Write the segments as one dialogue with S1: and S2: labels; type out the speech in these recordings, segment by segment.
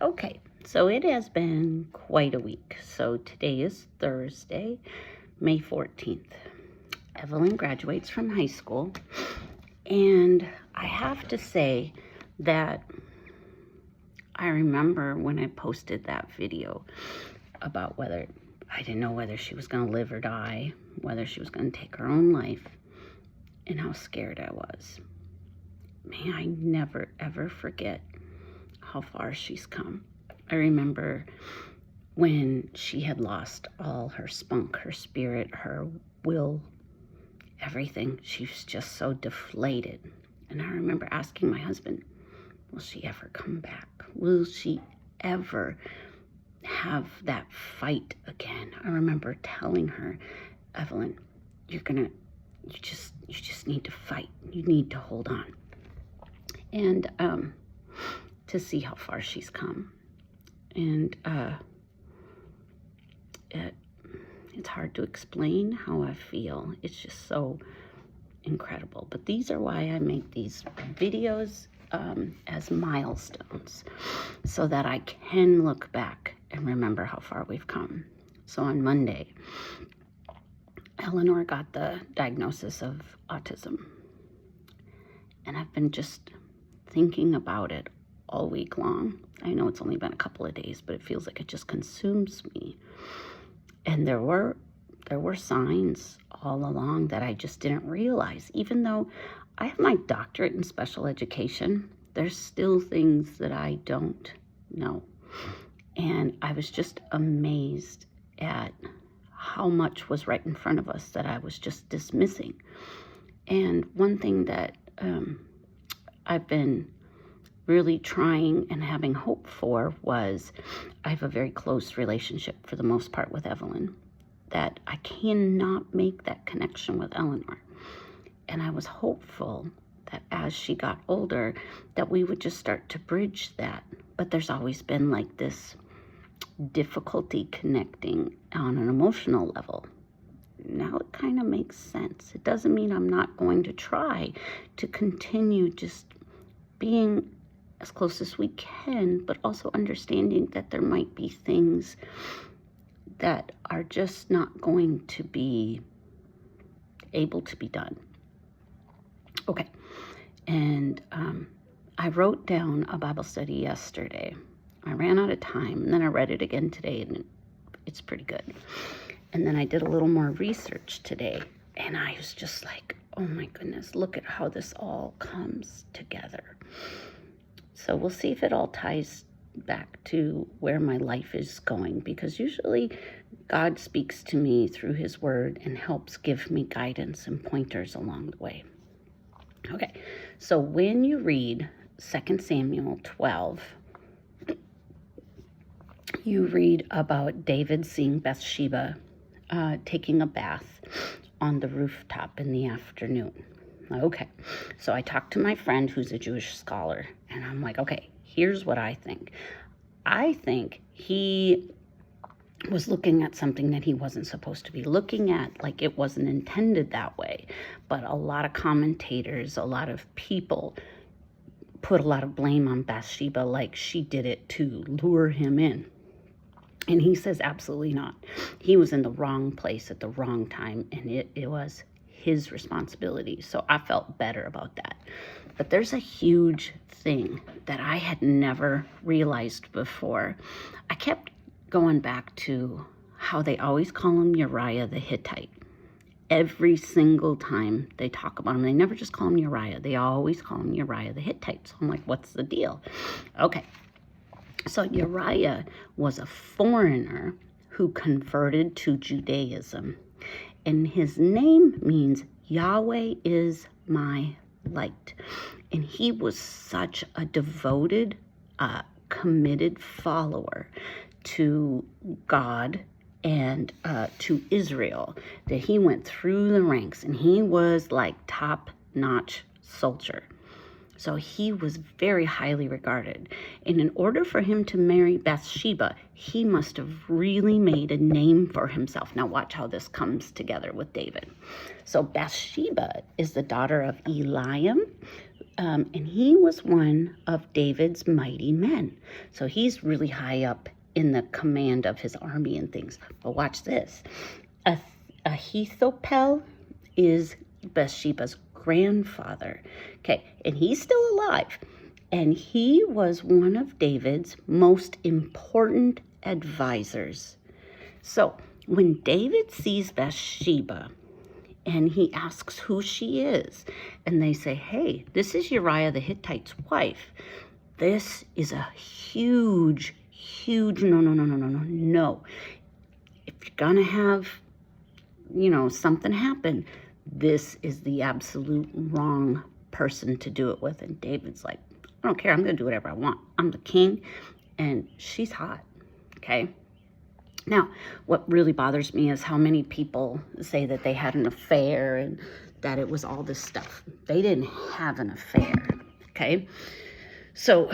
S1: Okay, so it has been quite a week. So today is Thursday, May 14th. Evelyn graduates from high school, and I have to say that I remember when I posted that video about whether I didn't know whether she was going to live or die, whether she was going to take her own life, and how scared I was. May I never ever forget how far she's come. I remember when she had lost all her spunk, her spirit, her will, everything. She was just so deflated. And I remember asking my husband, will she ever come back? Will she ever have that fight again? I remember telling her, Evelyn, you just need to fight. You need to hold on. And to see how far she's come. And it's hard to explain how I feel. It's just so incredible. But these are why I make these videos as milestones, so that I can look back and remember how far we've come. So on Monday, Eleanor got the diagnosis of autism. And I've been just thinking about it all week long. I know it's only been a couple of days, but it feels like it just consumes me. And there were signs all along that I just didn't realize. Even though I have my doctorate in special education, there's still things that I don't know. And I was just amazed at how much was right in front of us that I was just dismissing. And one thing that I've been really trying and having hope for was, I have a very close relationship for the most part with Evelyn, that I cannot make that connection with Eleanor. And I was hopeful that as she got older, that we would just start to bridge that. But there's always been like this difficulty connecting on an emotional level. Now it kind of makes sense. It doesn't mean I'm not going to try to continue just being as close as we can, but also understanding that there might be things that are just not going to be able to be done. Okay, and I wrote down a Bible study yesterday. I ran out of time, and then I read it again today, and it's pretty good. And then I did a little more research today, and I was just like, oh my goodness, look at how this all comes together. So we'll see if it all ties back to where my life is going, because usually God speaks to me through his word and helps give me guidance and pointers along the way. Okay, so when you read 2 Samuel 12, you read about David seeing Bathsheba taking a bath on the rooftop in the afternoon. Okay, so I talked to my friend who's a Jewish scholar, and I'm like, okay, here's what I think. I think he was looking at something that he wasn't supposed to be looking at, like it wasn't intended that way. But a lot of commentators, a lot of people put a lot of blame on Bathsheba, like she did it to lure him in. And he says absolutely not. He was in the wrong place at the wrong time, and it was his responsibility. So I felt better about that. But there's a huge thing that I had never realized before. I kept going back to how they always call him Uriah the Hittite. Every single time they talk about him, they never just call him Uriah. They always call him Uriah the Hittite. So I'm like, what's the deal? Okay. So Uriah was a foreigner who converted to Judaism. And his name means Yahweh is my light. And he was such a devoted, committed follower to God and to Israel that he went through the ranks, and he was like top-notch soldier. So he was very highly regarded. And in order for him to marry Bathsheba, he must have really made a name for himself. Now watch how this comes together with David. So Bathsheba is the daughter of Eliam, And he was one of David's mighty men. So he's really high up in the command of his army and things. But watch this. Ahithophel is Bathsheba's grandfather. Okay, and he's still alive. And he was one of David's most important advisors. So when David sees Bathsheba and he asks who she is, and they say, hey, this is Uriah the Hittite's wife. This is a huge no. If you're gonna have, something happen, this is the absolute wrong person to do it with. And David's like, I don't care, I'm gonna do whatever I want. I'm the king, and she's hot, okay? Now, what really bothers me is how many people say that they had an affair and that it was all this stuff. They didn't have an affair, okay? So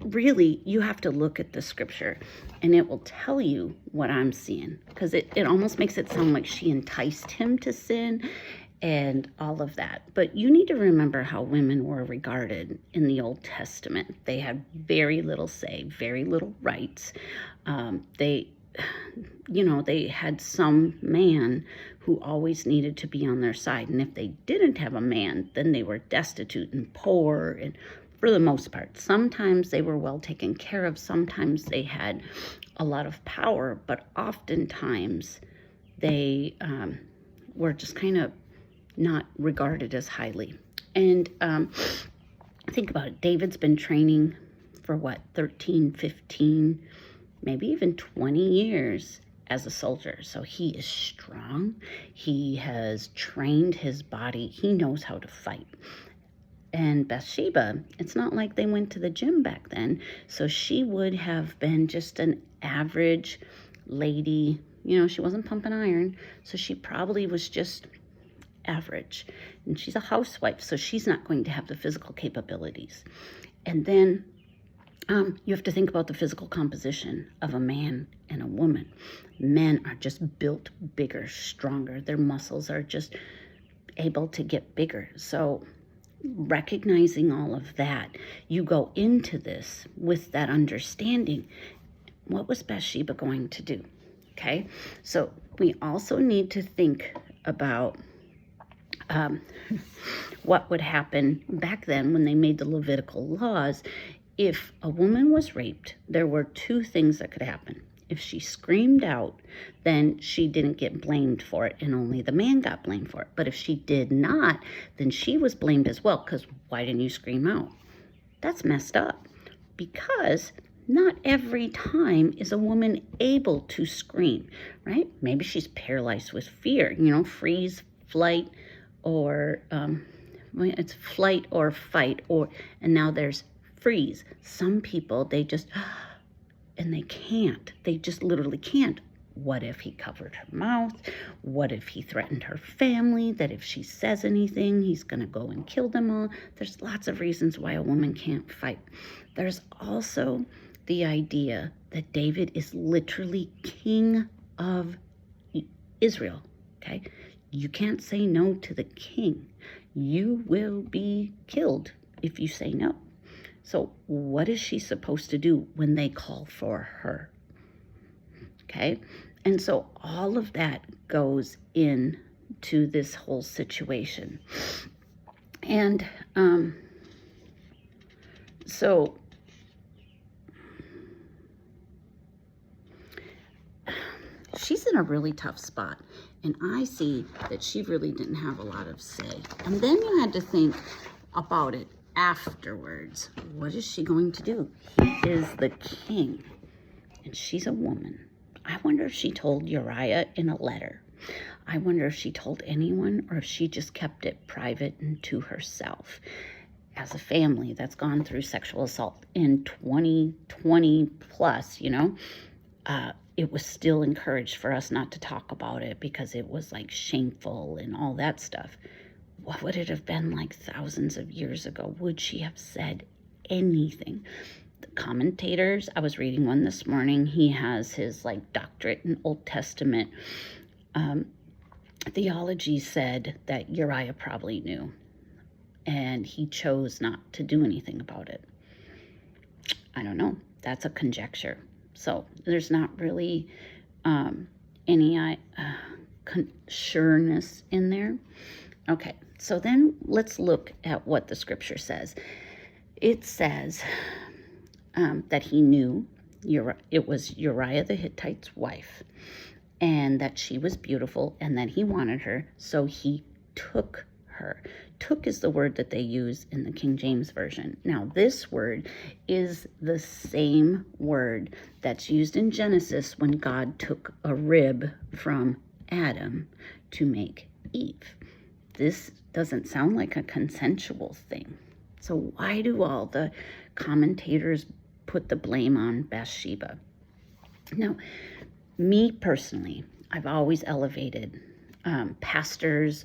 S1: really, you have to look at the scripture and it will tell you what I'm seeing, because it almost makes it sound like she enticed him to sin and all of that. But you need to remember how women were regarded in the Old Testament. They had very little say, very little rights. They had some man who always needed to be on their side. And if they didn't have a man, then they were destitute and poor, and for the most part. Sometimes they were well taken care of. Sometimes they had a lot of power, but oftentimes they were just kind of not regarded as highly. And think about it. David's been training for 13, 15, maybe even 20 years as a soldier. So he is strong. He has trained his body. He knows how to fight. And Bathsheba, it's not like they went to the gym back then. So she would have been just an average lady. She wasn't pumping iron. So she probably was just average. And she's a housewife, so she's not going to have the physical capabilities. And then you have to think about the physical composition of a man and a woman. Men are just built bigger, stronger. Their muscles are just able to get bigger. So recognizing all of that, you go into this with that understanding. What was Bathsheba going to do? Okay, so we also need to think about what would happen back then when they made the Levitical laws. If a woman was raped, there were two things that could happen. If she screamed out, then she didn't get blamed for it, and only the man got blamed for it. But if she did not, then she was blamed as well, because why didn't you scream out? That's messed up, because not every time is a woman able to scream, right? Maybe she's paralyzed with fear, freeze, flight, or it's flight or fight, and now there's freeze. Some people, they just, and they can't. They just literally can't. What if he covered her mouth? What if he threatened her family, that if she says anything, he's going to go and kill them all? There's lots of reasons why a woman can't fight. There's also the idea that David is literally king of Israel, okay? You can't say no to the king. You will be killed if you say no. So what is she supposed to do when they call for her? Okay, and so all of that goes into this whole situation. And so she's in a really tough spot. And I see that she really didn't have a lot of say. And then you had to think about it afterwards. What is she going to do? He is the king, and she's a woman. I wonder if she told Uriah in a letter. I wonder if she told anyone, or if she just kept it private and to herself. As a family that's gone through sexual assault in 2020 plus, it was still encouraged for us not to talk about it because it was like shameful and all that stuff. What would it have been like thousands of years ago? Would she have said anything? The commentators, I was reading one this morning, he has his doctorate in Old Testament theology, said that Uriah probably knew. and he chose not to do anything about it. I don't know. That's a conjecture. So there's not really any sureness in there. Okay, so then let's look at what the scripture says. It says that he knew it was Uriah the Hittite's wife, and that she was beautiful, and that he wanted her, so he took her. Took is the word that they use in the King James Version. Now, this word is the same word that's used in Genesis when God took a rib from Adam to make Eve. This doesn't sound like a consensual thing. So why do all the commentators put the blame on Bathsheba? Now, me personally, I've always elevated pastors,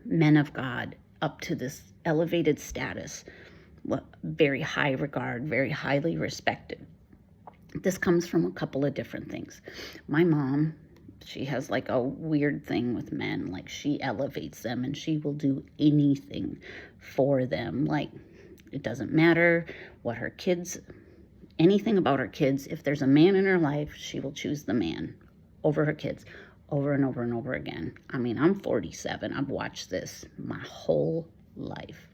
S1: men of God, up to this elevated status, very high regard, very highly respected. This comes from a couple of different things. My mom, she has like a weird thing with men, like she elevates them and she will do anything for them. Like it doesn't matter what her kids, anything about her kids. If there's a man in her life, she will choose the man over her kids over and over and over again. I mean, I'm 47. I've watched this my whole life.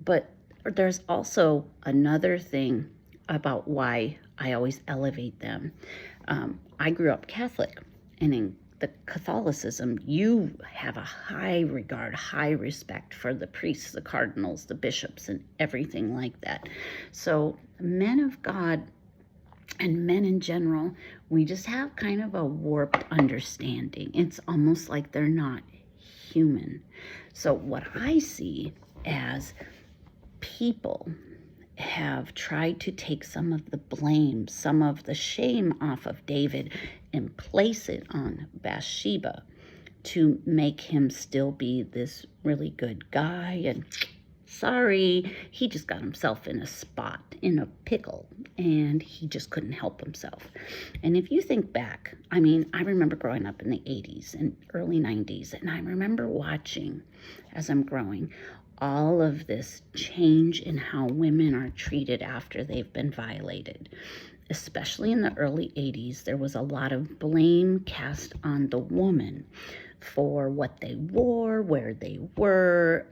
S1: But there's also another thing about why I always elevate them. I grew up Catholic, and in the Catholicism, you have a high regard, high respect for the priests, the cardinals, the bishops, and everything like that. So men of God and men in general, we just have kind of a warped understanding. It's almost like they're not human. So what I see as people have tried to take some of the blame, some of the shame off of David and place it on Bathsheba to make him still be this really good guy. And sorry, he just got himself in a spot, in a pickle, and he just couldn't help himself. And if you think back, I mean, I remember growing up in the 80s and early 90s, and I remember watching, as I'm growing, all of this change in how women are treated after they've been violated. Especially in the early 80s, there was a lot of blame cast on the woman for what they wore, where they were.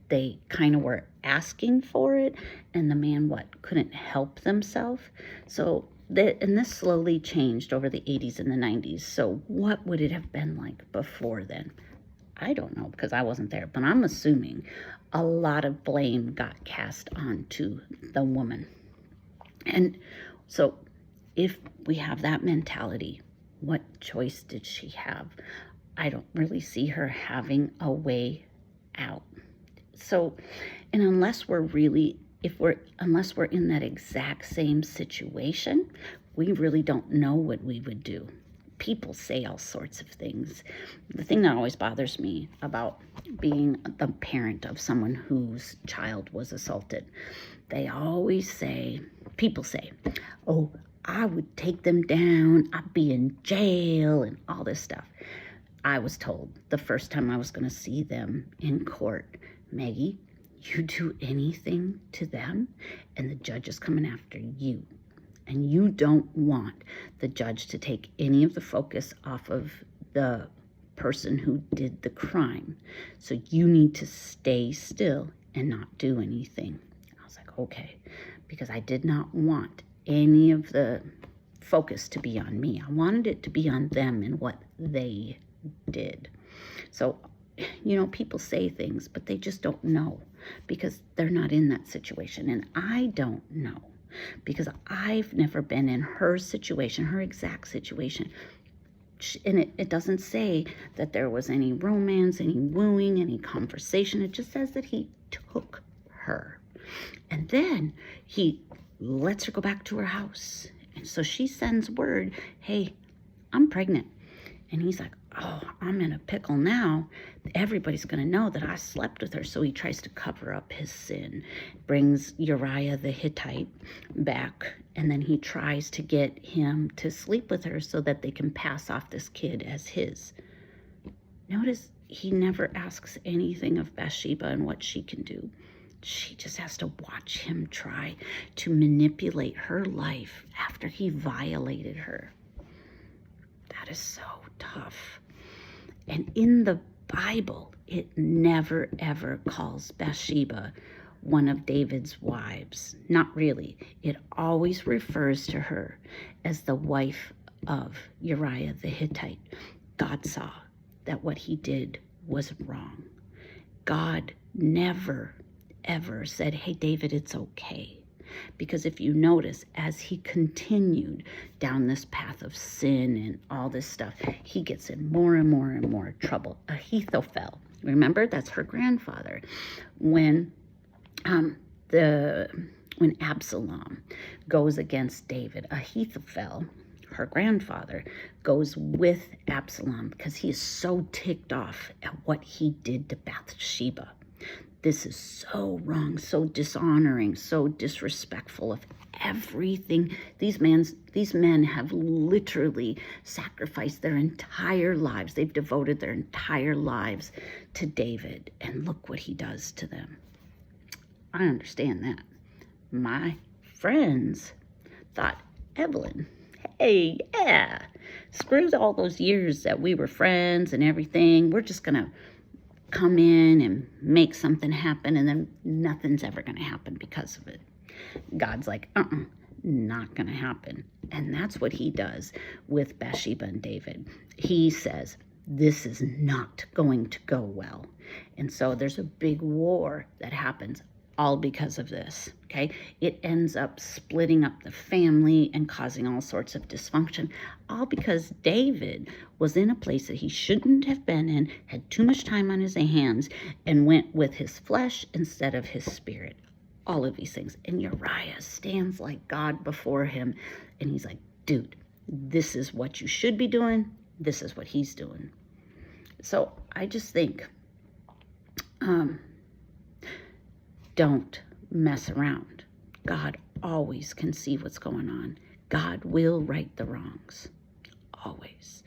S1: They kind of were asking for it, and the man, couldn't help themselves. So, and this slowly changed over the 80s and the 90s. So what would it have been like before then? I don't know, because I wasn't there, but I'm assuming a lot of blame got cast onto the woman. And so if we have that mentality, what choice did she have? I don't really see her having a way out. So, and unless we're in that exact same situation, we really don't know what we would do. People say all sorts of things. The thing that always bothers me about being the parent of someone whose child was assaulted, people say, oh, I would take them down, I'd be in jail, and all this stuff. I was told the first time I was going to see them in court, Maggie, you do anything to them, and the judge is coming after you. And you don't want the judge to take any of the focus off of the person who did the crime. So you need to stay still and not do anything. I was like, okay, because I did not want any of the focus to be on me. I wanted it to be on them and what they did. So, people say things, but they just don't know because they're not in that situation. And I don't know because I've never been in her situation, her exact situation. And it doesn't say that there was any romance, any wooing, any conversation. It just says that he took her. And then he lets her go back to her house. And so she sends word, hey, I'm pregnant. And he's like, oh, I'm in a pickle now. Everybody's going to know that I slept with her. So he tries to cover up his sin, brings Uriah the Hittite back, and then he tries to get him to sleep with her so that they can pass off this kid as his. Notice he never asks anything of Bathsheba and what she can do. She just has to watch him try to manipulate her life after he violated her. That is so tough. And in the Bible, it never, ever calls Bathsheba one of David's wives. Not really. It always refers to her as the wife of Uriah the Hittite. God saw that what he did was wrong. God never, ever said, hey, David, it's okay. Because if you notice, as he continued down this path of sin and all this stuff, he gets in more and more and more trouble. Ahithophel, remember, that's her grandfather. When Absalom goes against David, Ahithophel, her grandfather, goes with Absalom because he is so ticked off at what he did to Bathsheba. This is so wrong, so dishonoring, so disrespectful of everything. These men have literally sacrificed their entire lives. They've devoted their entire lives to David, and look what he does to them. I understand that. My friends thought, Evelyn, hey, yeah, screw all those years that we were friends and everything. We're just going to come in and make something happen, and then nothing's ever going to happen because of it. God's like, not going to happen. And that's what he does with Bathsheba and David. He says, this is not going to go well. And so there's a big war that happens all because of this, okay? It ends up splitting up the family and causing all sorts of dysfunction, all because David was in a place that he shouldn't have been in, had too much time on his hands, and went with his flesh instead of his spirit. All of these things. And Uriah stands like God before him, and he's like, dude, this is what you should be doing. This is what he's doing. So I just think, don't mess around. God always can see what's going on. God will right the wrongs, always.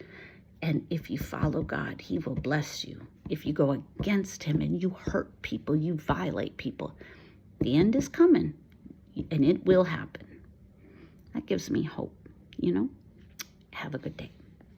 S1: And if you follow God, he will bless you. If you go against him and you hurt people, you violate people, the end is coming, and it will happen. That gives me hope, you know? Have a good day.